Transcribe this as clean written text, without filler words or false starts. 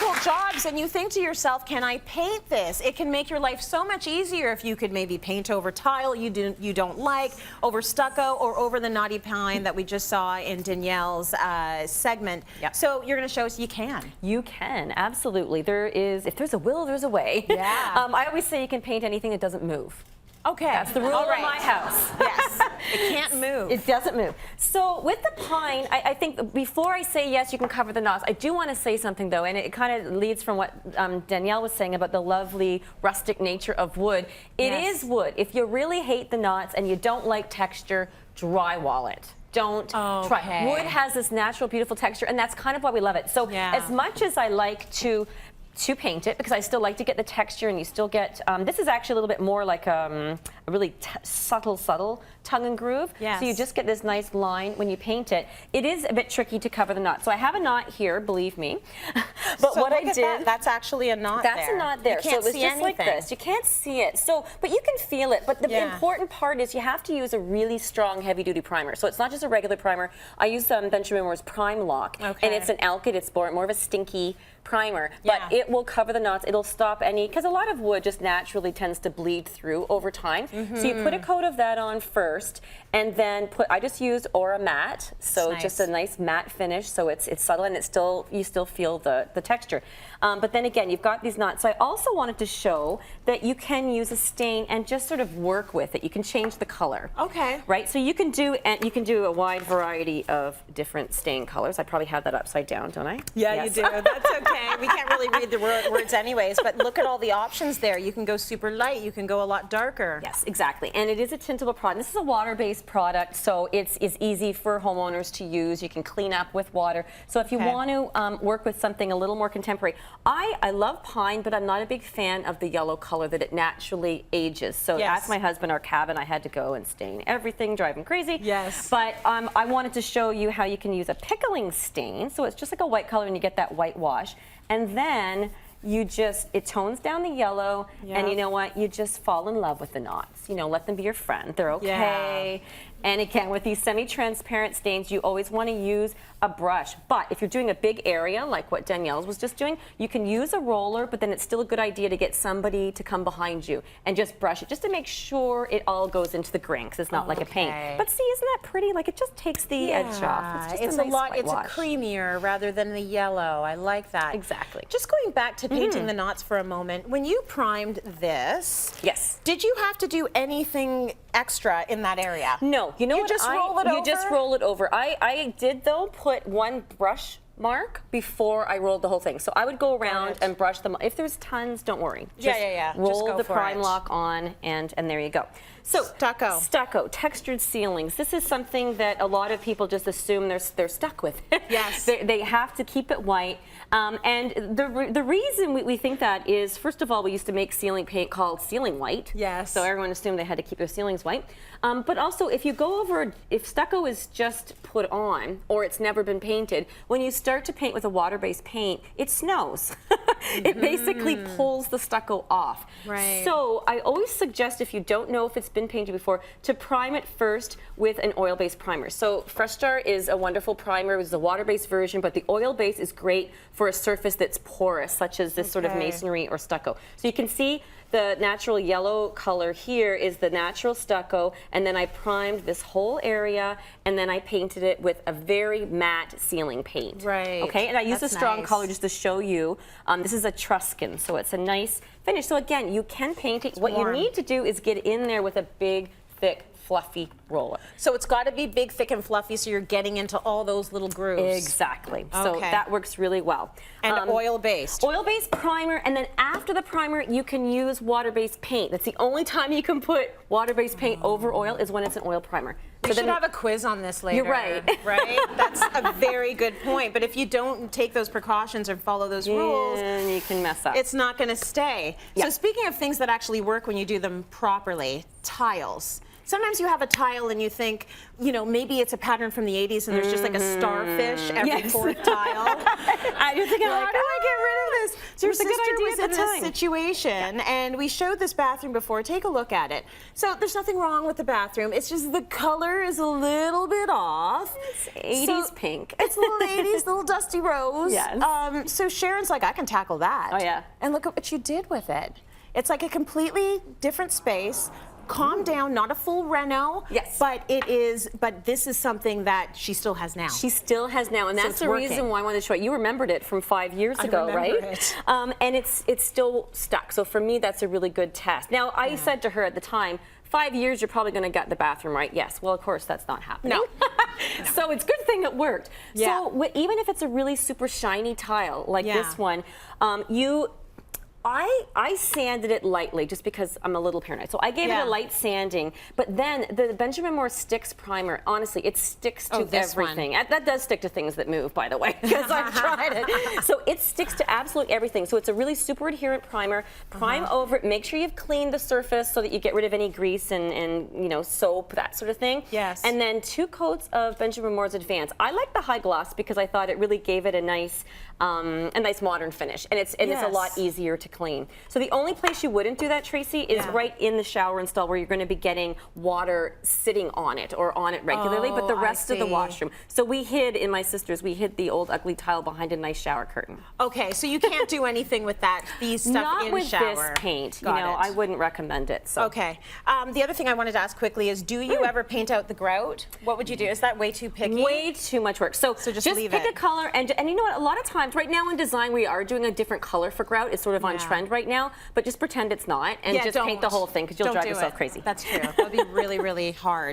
difficult jobs and you think to yourself, can I paint this? It can make your life so much easier if you could maybe paint over tile you don't like, over stucco, or over the knotty pine that we just saw in Danielle's segment. Yep. So you're going to show us you can. You can, absolutely. There is, if there's a will, there's a way. Yeah. I always say you can paint anything that doesn't move. Okay. That's the rule All right. of my house. Yes. It can't move. It doesn't move. So with the pine, I think before I say yes, you can cover the knots, I do want to say something though, and it kind of leads from what Danielle was saying about the lovely rustic nature of wood. It is wood. If you really hate the knots and you don't like texture, drywall it. Don't try. Wood has this natural, beautiful texture, and that's kind of why we love it. So as much as I like to paint it, because I still like to get the texture, and you still get, this is actually a little bit more like a really subtle tongue and groove. Yes. So you just get this nice line when you paint it. It is a bit tricky to cover the knot. So I have a knot here, believe me. But so what I did, that's actually a knot there. That's a knot there. You can't so it was see just anything. like this. You can't see it. So, but you can feel it. But the important part is you have to use a really strong, heavy-duty primer. So it's not just a regular primer. I use Benjamin Moore's Prime Lock, and it's an alkyd. It's more of a stinky primer, but it will cover the knots. It'll stop any, because a lot of wood just naturally tends to bleed through over time. So you put a coat of that on first, and then I just used Aura Matte, so just a nice matte finish, so it's subtle, and you still feel the texture. But then again, you've got these knots. So I also wanted to show that you can use a stain and just sort of work with it. You can change the color. Okay. Right. So you can do a wide variety of different stain colors. I probably have that upside down, don't I? Yeah, you do. That's okay. We can't really read the words anyways, but look at all the options there. You can go super light. You can go a lot darker. Yes, exactly. And it is a tintable product. This is a water-based product, so it's easy for homeowners to use. You can clean up with water. So if you want to work with something a little more contemporary, I love pine, but I'm not a big fan of the yellow color that it naturally ages. So ask my husband, our cabin, I had to go and stain everything, drive him crazy. Yes. But I wanted to show you how you can use a pickling stain. So it's just like a white color and you get that white wash. And then it tones down the yellow, and you know what? You just fall in love with the knots. You know, let them be your friend. They're okay. And again, with these semi-transparent stains, you always want to use a brush. But if you're doing a big area, like what Danielle was just doing, you can use a roller, but then it's still a good idea to get somebody to come behind you and just brush it, just to make sure it all goes into the grain, because it's not like a paint. But see, isn't that pretty? Like, it just takes the edge off. It's just a nice it's a creamier rather than the yellow. I like that. Exactly. Just going back to painting the knots for a moment, when you primed this, did you have to do anything extra in that area? No. You know what? You just roll it over? You just roll it over. I did, though, put one brush mark before I rolled the whole thing. So I would go around and brush them. If there's tons, don't worry. Just roll the Prime Lock on, and there you go. So stucco, textured ceilings. This is something that a lot of people just assume they're stuck with. Yes. They have to keep it white. And the reason we think that is, first of all, we used to make ceiling paint called ceiling white. Yes. So everyone assumed they had to keep their ceilings white. But also, if you go over, if stucco is just put on or it's never been painted, when you start to paint with a water-based paint, it snows. It basically pulls the stucco off. Right. So I always suggest, if you don't know if it's been painted before, to prime it first with an oil-based primer. So Fresh Start is a wonderful primer. It's a water-based version, but the oil-based is great for a surface that's porous, such as this sort of masonry or stucco. So you can see the natural yellow color here is the natural stucco, and then I primed this whole area, and then I painted it with a very matte ceiling paint. Right. Okay, and I used a strong color just to show you. This is a Truscan, so it's a nice finish. So again, you can paint it. What you need to do is get in there with a big, thick, fluffy roller. So it's got to be big, thick, and fluffy, so you're getting into all those little grooves. Exactly. So that works really well. And oil-based. Oil-based primer, and then after the primer, you can use water-based paint. That's the only time you can put water-based paint over oil is when it's an oil primer. We should have a quiz on this later. You're right. Right? That's a very good point. But if you don't take those precautions or follow those rules, you can mess up. It's not going to stay. So speaking of things that actually work when you do them properly, tiles. sometimes you have a tile and you think, you know, maybe it's a pattern from the 80s and there's just like a starfish every fourth tile. I do think, how do I get rid of this? So your It was a good sister idea was at in the this time. situation, and we showed this bathroom before. Take a look at it. So there's nothing wrong with the bathroom. It's just the color is a little bit off. It's 80s pink. It's little 80s, little dusty rose. Yes. So Sharon's like, I can tackle that. Oh, yeah. And look at what you did with it. It's like a completely different space. Calm down, not a full reno. Yes. But this is something that she still has now. She still has now, and So that's it's the working. reason why I wanted to show it. You remembered it from 5 years ago, remember right? it. And it's still stuck. So for me, that's a really good test. Now, I said to her at the time, 5 years, you're probably going to get the bathroom right. Yes. Well, of course, that's not happening. No. So it's a good thing it worked. Yeah. So even if it's a really super shiny tile like this one, I sanded it lightly just because I'm a little paranoid. So I gave it a light sanding, but then the Benjamin Moore Sticks primer, honestly, it sticks to everything. That does stick to things that move, by the way, because I've tried it. So it sticks to absolutely everything. So it's a really super adherent primer. Prime over it. Make sure you've cleaned the surface so that you get rid of any grease and you know, soap, that sort of thing. Yes. And then 2 coats of Benjamin Moore's Advance. I like the high gloss because I thought it really gave it a nice modern finish, and it's a lot easier to clean. So the only place you wouldn't do that, Tracy, is right in the shower install where you're going to be getting water sitting on it or on it regularly, but the rest of the washroom. So we hid, in my sister's, we hid the old ugly tile behind a nice shower curtain. Okay, so you can't do anything with these stuff Not in with shower. this paint. Got you know, it. I wouldn't recommend it. So. Okay. The other thing I wanted to ask quickly is, do you ever paint out the grout? What would you do? Is that way too picky? Way too much work. So just leave pick it. a color, and you know what? A lot of times, right now in design, we are doing a different color for grout. It's sort of on trend right now, but just pretend it's not, and just paint the whole thing because you'll drive yourself crazy. That's true. That would be really, really hard.